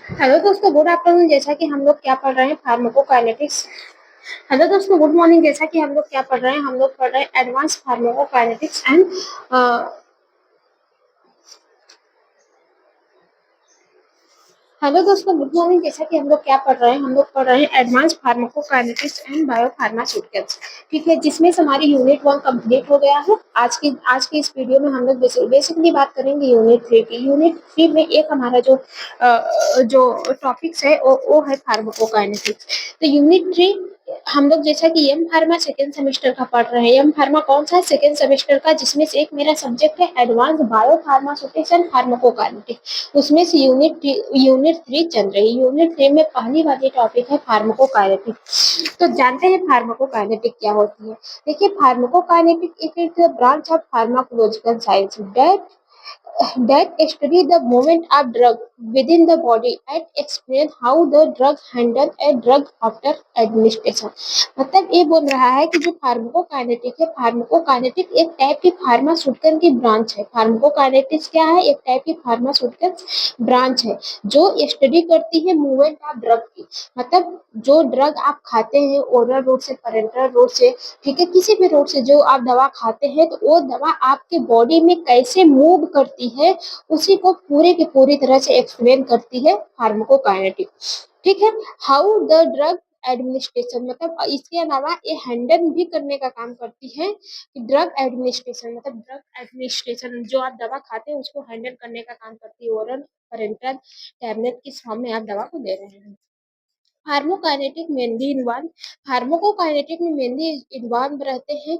Hello दोस्तों, good afternoon. जैसा कि हम लोग क्या पढ़ रहे हैं, फार्माकोकाइनेटिक्स। हेलो दोस्तों, गुड मॉर्निंग। जैसा कि हम लोग क्या पढ़ रहे हैं, हम लोग पढ़ रहे हैं एडवांस फार्माकोकाइनेटिक्स एंड हेलो दोस्तों, गुड मॉर्निंग। जैसा कि हम लोग क्या पढ़ रहे हैं, हम लोग पढ़ रहे हैं एडवांस फार्माकोकाइनेटिक्स एंड बायोफार्मास्यूटिकल्स। ठीक है, जिसमें से हमारी यूनिट 1 कंप्लीट हो गया है। आज की इस वीडियो में हम लोग बेसिकली बात करेंगे यूनिट 3 की। यूनिट 3 में एक हमारा जो टॉपिक्स है वो है फार्माकोकाइनेटिक्स। तो यूनिट 3 हम लोग जैसा कि एम फार्मा सेकेंड सेमेस्टर का पढ़ रहे हैं। एम फार्मा कौन सा है? सेकेंड सेमेस्टर का, जिसमें से एक मेरा सब्जेक्ट है एडवांस बायोफार्मास्यूटिक्स एंड फार्माकोकाइनेटिक्स। उसमें से यूनिट 3 चल रही है। यूनिट 3 में पहली वाली टॉपिक है फार्माकोकाइनेटिक। तो जानते हैं फार्माकोकाइनेटिक क्या होती है। देखिए, pharmacokinetic it is the branch of pharmacological science that study the movement of drug within the body and explain how the drug handle a drug after administration। मतलब ये बोल रहा है कि जो फार्माकोकाइनेटिक है, फार्माकोकाइनेटिक एक टाइप की फार्मास्यूटिकल की ब्रांच है। फार्माकोकाइनेटिक्स क्या है? एक टाइप की फार्मास्यूटिकल ब्रांच है जो स्टडी करती है मूवमेंट ऑफ ड्रग की। मतलब जो ड्रग आप खाते हैं ओरल रूट से, पेरेंटल रूट से, ठीक है, किसी भी रूट से जो आप दवा खाते हैं, तो वो दवा आपके बॉडी में कैसे मूव करती है, उसी को पूरे की पूरी तरह से एक्सप्लेन करती है फार्माकोकाइनेटिक। ठीक है। हाउ द ड्रग एडमिनिस्ट्रेशन, मतलब इसके अलावा ये हैंडल भी करने का काम करती है कि ड्रग एडमिनिस्ट्रेशन, मतलब ड्रग एडमिनिस्ट्रेशन जो आप दवा खाते हैं उसको हैंडल करने का काम करती है। ओरल, पेरेंटल, टैबलेट किस फॉर्म में आप दवा को दे रहे हैं। फार्माकोकाइनेटिक मेनली इन्वॉल्व फार्माकोकाइनेटिक में मेनली इन्वॉल्व रहते हैं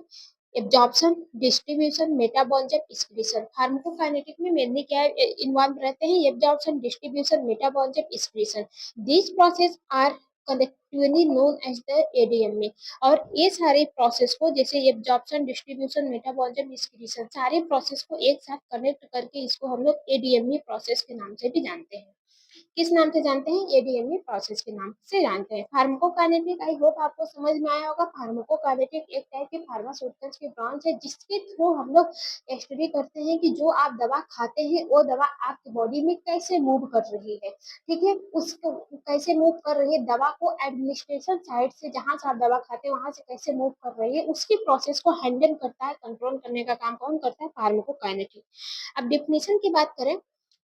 absorption, distribution, metabolism, excretion. Pharmacokinetic में मेनली क्या इन्वॉल्व रहते हैं? Absorption, distribution, metabolism, excretion. These process are collectively known as the ADME. और ये सारे प्रोसेस को, जैसे एब्जॉर्प्शन, डिस्ट्रीब्यूशन, मेटाबॉलिज्म, एक्सक्रीशन, सारे प्रोसेस को एक साथ कनेक्ट करके इसको हम लोग एडीएमए प्रोसेस के नाम से भी जानते हैं। किस नाम से जानते हैं? एडीएमए प्रोसेस के नाम से जानते हैं। फार्माकोकाइनेटिक, आई होप आपको समझ में आया होगा। फार्माकोकाइनेटिक एक टाइप की फार्मास्यूटिकल्स की ब्रांच है जिसके थ्रू हम लोग स्टडी करते हैं कि जो आप दवा खाते हैं वो दवा आपकी बॉडी में कैसे मूव कर रही है। ठीक है, उसको कैसे मूव कर रही है, दवा को एडमिनिस्ट्रेशन साइड से, जहां से आप दवा खाते हैं वहां से कैसे मूव कर रही है, उसकी प्रोसेस को हैंडल करता है, कंट्रोल करने का काम कौन करता है? फार्माकोकाइनेटिक। अब डिफिनेशन की बात करें,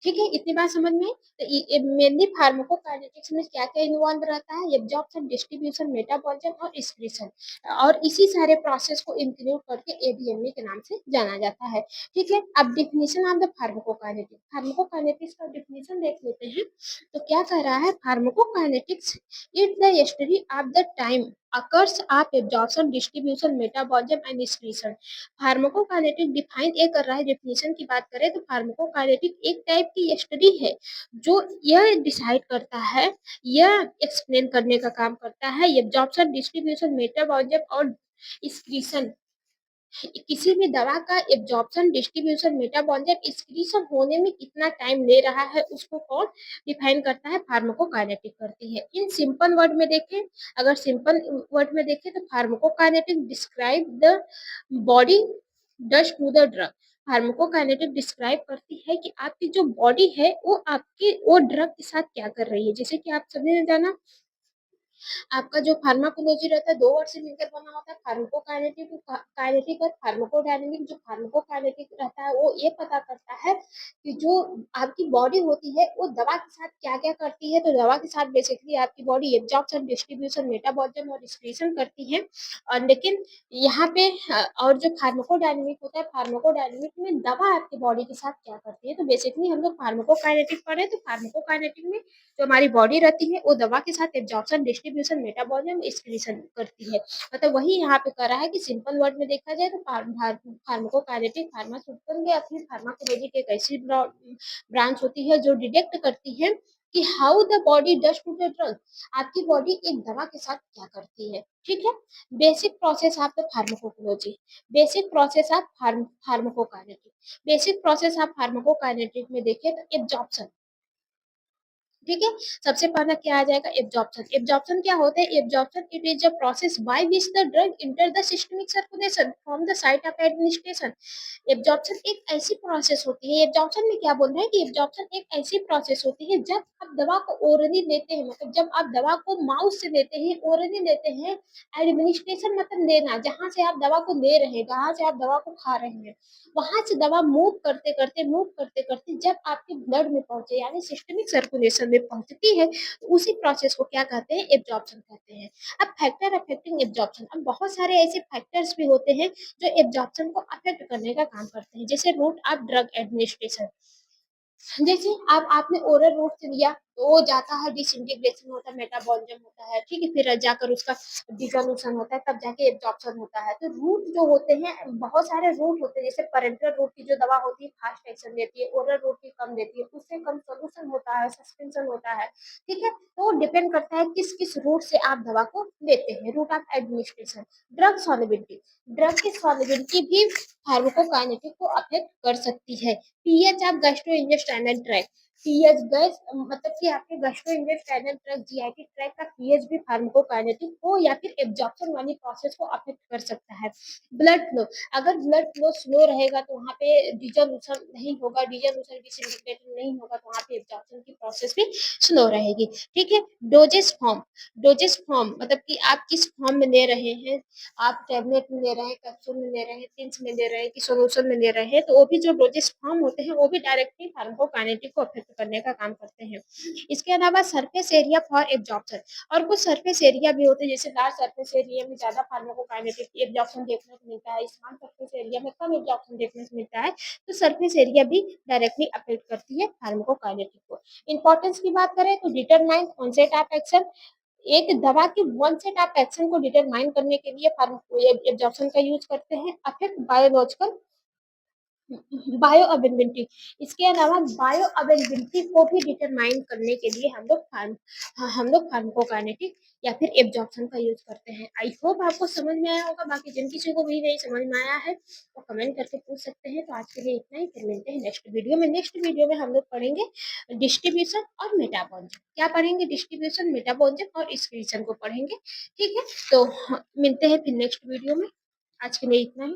ठीक है, इतनी बात समझ में। तो मेनली फार्माकोकाइनेटिक्स में क्या क्या इन्वॉल्व रहता है? एब्जॉर्प्शन, डिस्ट्रीब्यूशन, मेटाबॉलिज्म और एक्सक्रीशन। और इसी सारे प्रोसेस को इंक्लूड करके एडीएमए के नाम से जाना जाता है। ठीक है, अब definition of the pharmacokinetics, pharmacokinetics का डिफिनेशन देख लेते हैं। तो क्या कह रहा है? Pharmacokinetics is the study of the time occurs of absorption, distribution, metabolism and excretion। Pharmacokinetic define ये कर रहा है, डेफिनेशन की बात करें तो फार्माकोकाइनेटिक एक टाइप की स्टडी है जो यह डिसाइड करता है, यह एक्सप्लेन करने का काम करता है एब्जॉर्प्शन, डिस्ट्रीब्यूशन, मेटाबॉलिज्म और एक्सक्रीशन। किसी भी दवा का एब्जॉर्प्शन, डिस्ट्रीब्यूशन, मेटाबॉलिज्म, एक्सक्रीशन होने में कितना टाइम ले रहा है, उसको कौन डिफाइन करता है? फार्माकोकाइनेटिक करती है। इन सिंपल वर्ड में देखें, अगर सिंपल वर्ड में देखें तो pharmacokinetic describe the body does to the drug. Pharmacokinetic describe करती है कि आपकी जो बॉडी है वो आपके वो ड्रग के साथ क्या कर रही है। जैसे कि आप सभी ने जाना, आपका जो फार्माकोलॉजी रहता है 2 वर्ड से मिलकर बना होता है। फार्माकोकाइनेटिक, काइनेटिक और फार्माकोडायनामिक। जो फार्माकोकाइनेटिक रहता है वो ये पता करता है कि जो आपकी बॉडी होती है वो दवा के साथ क्या क्या करती है। तो दवा के साथ बेसिकली आपकी बॉडी एब्जॉर्प्शन, डिस्ट्रीब्यूशन, मेटाबॉलिज्म और एक्सक्रीशन करती है। और लेकिन यहाँ पे और जो फार्माकोडायनामिक होता है, फार्माकोडायनामिक में दवा आपकी बॉडी के साथ क्या करती है। तो बेसिकली हम लोग फार्माकोकाइनेटिक पढ़े तो फार्माकोकाइनेटिक में जो हमारी बॉडी रहती है वो दवा के साथ एब्जॉर्प्शन, डिस्ट्रीब्यूशन, मेटाबॉलिज्म, एक्सक्रीशन करती है। मतलब वही यहाँ पे कर रहा है कि सिंपल वर्ड में देखा जाए तो फार्माकोकाइनेटिक फार्मास्यूटिकल या फिर फार्माकोलॉजी की एक ऐसी ब्रांच होती है जो डिटेक्ट करती है कि how the body does to the drug, आपकी बॉडी एक दवा के साथ क्या करती है। ठीक है, basic process of the pharmacology, basic process of pharmacokinetic. Basic process of pharmacokinetic में देखें तो एब्जॉर्प्शन, ठीक है। सबसे पहला क्या आ जाएगा, एब्जॉर्प्शन। एब्जॉर्प्शन क्या होता है, absorption it is a process by which the drug enter the systemic circulation from the site of administration. Absorption एक ऐसी प्रोसेस होती है, एब्जॉर्प्शन में क्या बोल रहे हैं कि एब्जॉर्प्शन एक ऐसी प्रोसेस होती है जब आप दवा को ओरली लेते हैं, मतलब जब आप दवा को माउथ से लेते हैं, ओरली लेते हैं। एडमिनिस्ट्रेशन मतलब लेना, जहां से आप दवा को ले रहे हैं, जहां से आप दवा को खा रहे हैं, वहां से दवा मूव करते करते जब आपके ब्लड में पहुंचे, यानी सिस्टमिक सर्कुलेशन में पहुंचती है, तो उसी प्रोसेस को क्या कहते हैं, एब्जॉर्प्शन कहते हैं। अब फैक्टर अफेक्टिंग एब्जॉर्प्शन, अब बहुत सारे ऐसे फैक्टर्स भी होते हैं जो एब्जॉर्प्शन को अफेक्ट करने का काम करते हैं, जैसे रूट ऑफ ड्रग एडमिनिस्ट्रेशन। जैसे अब आपने ओरल रूट से लिया तो वो जाता है, डिसइंटीग्रेशन होता है, मेटाबॉलिज्म होता है, ठीक है, फिर जाकर उसका डिसोल्यूशन होता है, तब जाके एब्जॉर्प्शन होता है। तो रूट जो होते हैं, बहुत सारे रूट होते हैं, जैसे पेरेंटल रूट की जो दवा होती है फास्ट एक्शन देती है, ओरल रूट की कम देती है, उससे कम सोल्यूशन होता है, सस्पेंशन होता है। ठीक है, तो डिपेंड करता है किस किस रूट से आप दवा को लेते हैं। Route of administration, drug solubility, drug की सॉल्युबिलिटी भी फार्माकोकाइनेटिक को अफेक्ट कर सकती है। PH of gastrointestinal tract, pH gas मतलब कि आपके गैस्ट्रोइंटेस्टाइनल ट्रैक्ट, जीआईटी ट्रैक्ट का पीएच भी फार्माकोकाइनेटिक को या फिर एब्जॉर्प्शन वाली प्रोसेस को अफेक्ट कर सकता है। ब्लड फ्लो, अगर ब्लड फ्लो स्लो रहेगा तो वहाँ पे डिजोल्यूशन नहीं होगा, डिजोल्यूशन डिसइंटीग्रेशन नहीं होगा, तो वहाँ पे एब्जॉर्प्शन की प्रोसेस भी स्लो रहेगी। ठीक है। डोजेस फॉर्म, डोजेस फॉर्म मतलब कि आप किस फॉर्म में ले रहे हैं, आप टैबलेट में ले रहे हैं, कैप्सूल में ले रहे हैं, पिंच में ले रहे हैं कि सोल्यूशन में ले रहे हैं, तो वो भी जो डोजेस फॉर्म होते हैं वो भी डायरेक्टली फार्माकोकाइनेटिक को अफेक्ट करने का काम करते हैं। इसके अलावा सरफेस एरिया फॉर एब्जॉर्प्शन, और कुछ सरफेस एरिया भी होते हैं, जैसे लार्ज सरफेस एरिया में ज्यादा फार्माकोकाइनेटिक एब्जॉर्प्शन देखने को मिलता है, स्मॉल सरफेस एरिया में कम एब्जॉर्प्शन देखने को मिलता है। तो सरफेस एरिया भी डायरेक्टली अफेक्ट करती है फार्माकोकाइनेटिक को। इंपॉर्टेंस की बात करें तो डिटरमाइन ऑनसेट ऑफ एक्शन, एक दवा के वन सेट ऑफ एक्शन को डिटरमाइन करने के लिए एब्जॉर्प्शन का यूज करते हैं। अफेक्ट बायोलॉजिकल बायो अवेलेबिलिटी, इसके अलावा बायो अवेलेबिलिटी को भी डिटरमाइन करने के लिए हम लोग फार्माकोकाइनेटिक या फिर एब्जॉर्प्शन का यूज करते हैं। आई होप आपको समझ में आया होगा, बाकी जिन किसी को भी नहीं समझ में आया है वो कमेंट करके पूछ सकते हैं। तो आज के लिए इतना ही, फिर मिलते हैं नेक्स्ट वीडियो में। नेक्स्ट वीडियो में हम लोग पढ़ेंगे डिस्ट्रीब्यूशन और मेटाबॉलिज्म। क्या पढ़ेंगे, डिस्ट्रीब्यूशन, मेटाबॉलिज्म और एक्सक्रीशन को पढ़ेंगे। ठीक है, तो मिलते हैं फिर नेक्स्ट वीडियो में। आज के लिए इतना ही।